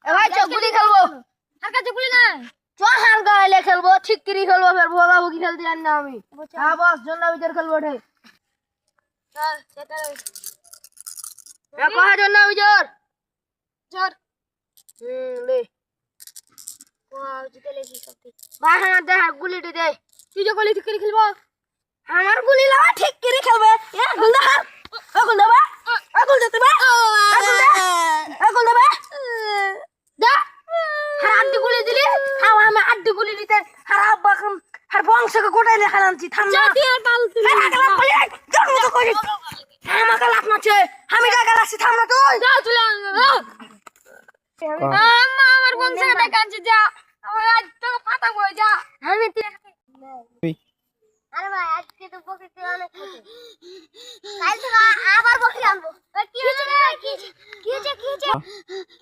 এ ভাই চ গুলি খেলবো। আর কাছে গুলি নাই। চ হার গালে খেলবো, ঠিক করে খেলবো, ফের ভোগা ভুগি খেলতে জানি না আমি। হ্যাঁ বস, জন্য বিচার খেলবো রে। চল সেটা এ কহা জন্য বিচার চল লে ওয়াও জিতে লেছি সত্যি। ভাই হ্যাঁ দে গুলিটি দে। তুই যে গুলি ঠিক করে খেলবো। আমার গুলি লাগা ঠিক করে খেলবে। এ গুল দে, এ গুল দেবে, এ গুল দিতে বে, এ গুল দে, এ গুল দেবে দে। হ্যাঁ আড্ডি গুলি দিলি, হ্যাঁ আমি আড্ডি গুলি দিতে হ্যাঁ আব্বা হ্যাঁ বংশকে গোটাই লেখা আনছি। থাম না তুই আর পাল তুই জন্ম করি আমাকে লাভ মারছে, আমি টাকা লাগছি। থাম না তুই যা চলে আম্মা আমার বংশে দেখাচ্ছি যা আমার আজ তো পাতা বই যা আমি আরে ভাই আজকে তো বকরিতে অনেক খেতে কাল থেকে আবার বকরি আনবো কি হচ্ছে ভাই কি হচ্ছে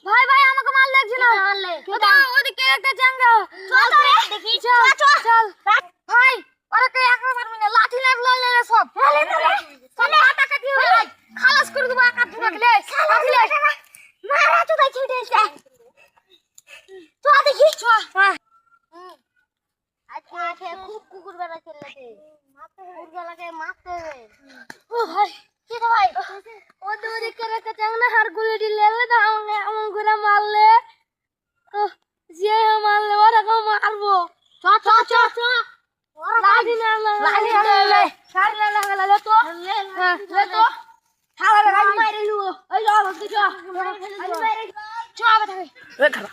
ভাই ভাই আমাকে মার লাগছে না মারলে ওটা ওদিকে একটা জাঙ্গা চল তো দেখি চল ভাই ওরা কে একবার মারবে না লাঠি লাগলো লে সব চলে হাতা কাটি ভাই খালাস করে দেবো একা ধুনাকে লে লাঠি লে মারা তো তাই ছেড়ে দে তো দেখি আজকে খুব কুকুর বেড়া খেলছে কুকুর বেড়াকে মারতে হবে ও ভাই কি রে ভাই ও দৌড়ে করে কে জানা হার গুলিটি লেলে তো এমন করে মারলে যে মারলে ওরা কেউ মারবো চ লাঠি না লাঠি লে সারি লে তো লে তো খাওয়া গাড়ি মাইরে লুও এই যাও বসে চ আমি মাইরে চ আবে থাকে এ খালা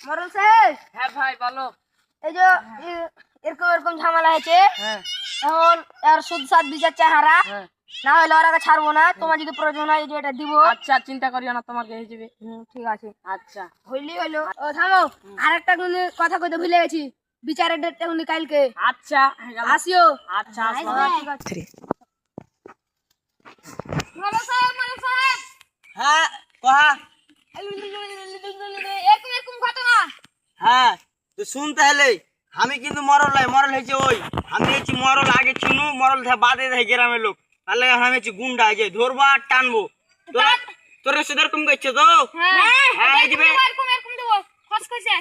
মরল সাহেব। হ্যাঁ ভাই বলো। এই যে এরকম ঝামেলা হয়েছে, হ্যাঁ এখন আর সুদ সাত বিচার চাহারা হ্যাঁ না হলে ওরাকে ছাড়বো না। তোমার যদি প্রয়োজন হয় এই যে এটা দিব। আচ্ছা চিন্তা করিও না, তোমাকে হয়ে যাবে। ঠিক আছে আচ্ছা হইলি হইলো। ও থামো, আরেকটা কথা কইতে ভুলে গেছি। বিচারের ডেটটা উনি কালকে। আচ্ছা হয়ে গেল। আসিও। আচ্ছা আসবো। ঠিক আছে। মামা সাহেব হ্যাঁ কহা। এরকম ঘটনা হ্যাঁ তো শুন তাহলে, আমি কিন্তু মরল নাই, মরল হয়েছে ওই আমি হচ্ছি মরল আগে চুনু, মরল বাদে দেয় গ্রামের লোক। তাহলে আমি হচ্ছি গুন্ডা, যে ধরবো আর টানবো। তোরা তোর সাথে এরকম করছে তো? হ্যাঁ এই দিবে। এরকম দেবো খস কইছে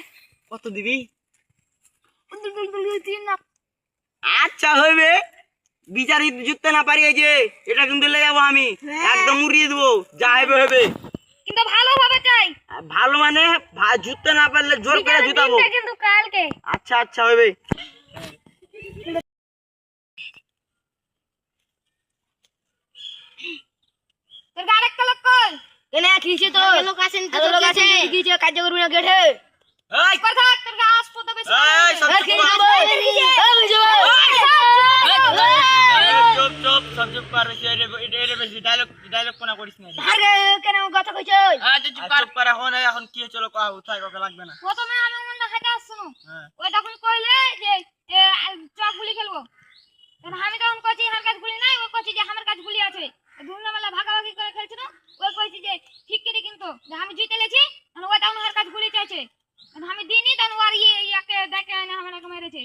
কত দিবি? 3 লাখ। আচ্ছা হইবে, বিচার জুততে না পারি এই যে এটা কিন্তু লে যাবো আমি, একদম উড়িয়ে দেবো, যা হবে হবে। কিন্তু ভালোভাবে চাই। ভালো মানে জুততে না পারলে জোর করে জুতাবো। কিন্তু কালকে আচ্ছা আচ্ছা হইবে। তোর আরেকটা লোক কই এনে খিছে তো লোক আছেন তো লোক আছে খিছে কাজ করবি না গেটে। এই কথা তোর গাছ পদ বেশি এই সব এই খিছে বল চুপ চুপ সব চুপ কর। এটা বেশি ডায়লগ কোনা করিস না। আরে কেন কথা কইছ? আচ্ছা চুপ কর। এখন কি চলো কহ, উঠাই কাকে লাগবে না। প্রথমে আমি মন দেখাতে আসছনো হ্যাঁ ওই তখন কইলে যে চক গুলি খেলবো, তখন আমি তখন কইছি আমার কাছে গুলি নাই, ও কইছি যে আমার কাছে গুলি আছে। দুনো মেলা ভাগাভাগি করে খেলছিল, ওই কইছি যে ঠিক করে কিন্তু যে আমি জিতে লেছি, তখন ওই তখন আমার কাছে গুলি চাইছে, তখন আমি দিইনি, তখন ওর ইয়াকে দেখে না আমাকে মেরেছে।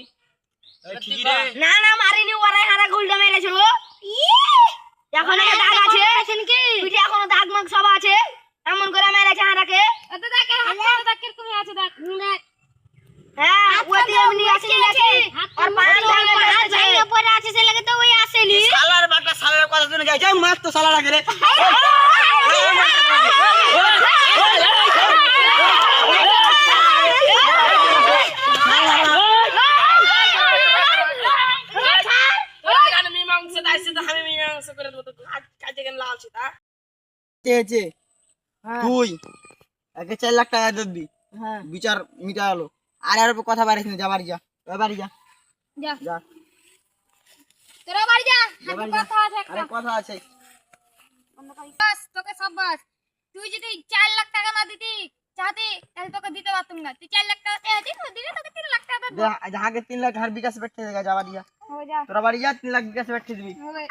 এই ঠিক রে। না না মারিনি, ওরাই হারা গোলটা মেরেছিল। এখন একটা দাগ আছে নাকি পিঠে, এখনো দাগ মাগ সব আছে। এমন করে মেরেছে হারাকে। এত দেখে হাত দেখ কিরকম আছে দেখ দেখ। হ্যাঁ ওতে এমনি আসলে নাকি আর পাঁচ ভাঙা পড়ে আছে, সে লাগে তো ওই আসেনি। শালার বাটা শালার কথা শুনে যাই, যাই মার তো শালার আগে রে। মানছি তা চেয়েছে তুই একে 4 লাখ টাকা দিবি হ্যাঁ বিচার মিটা হলো আর আর উপর কথা বাড়িস না, যা বাড়ি যা, যা বাড়ি যা, যা যা তোরা বাড়ি যা, যা হাতে বাড়ি যা। কথা আছে একটা। আরে কথা আছে বাস তোকে সব বাস, তুই যদি 4 লাখ টাকা না দিতি চাহতি তাহলে তোকে দিতে পারতাম না। তুই 4 লাখ টাকা চেয়েছি, তুই দিলে তোকে 3 লাখ টাকা দেবো। যাকে 3 লাখ হার বিকাশ পেটে যা বাড়ি যা, হবে যা তোরা বাড়ি যা, 3 লাখ বিকাশ পেটে দিবি। হবে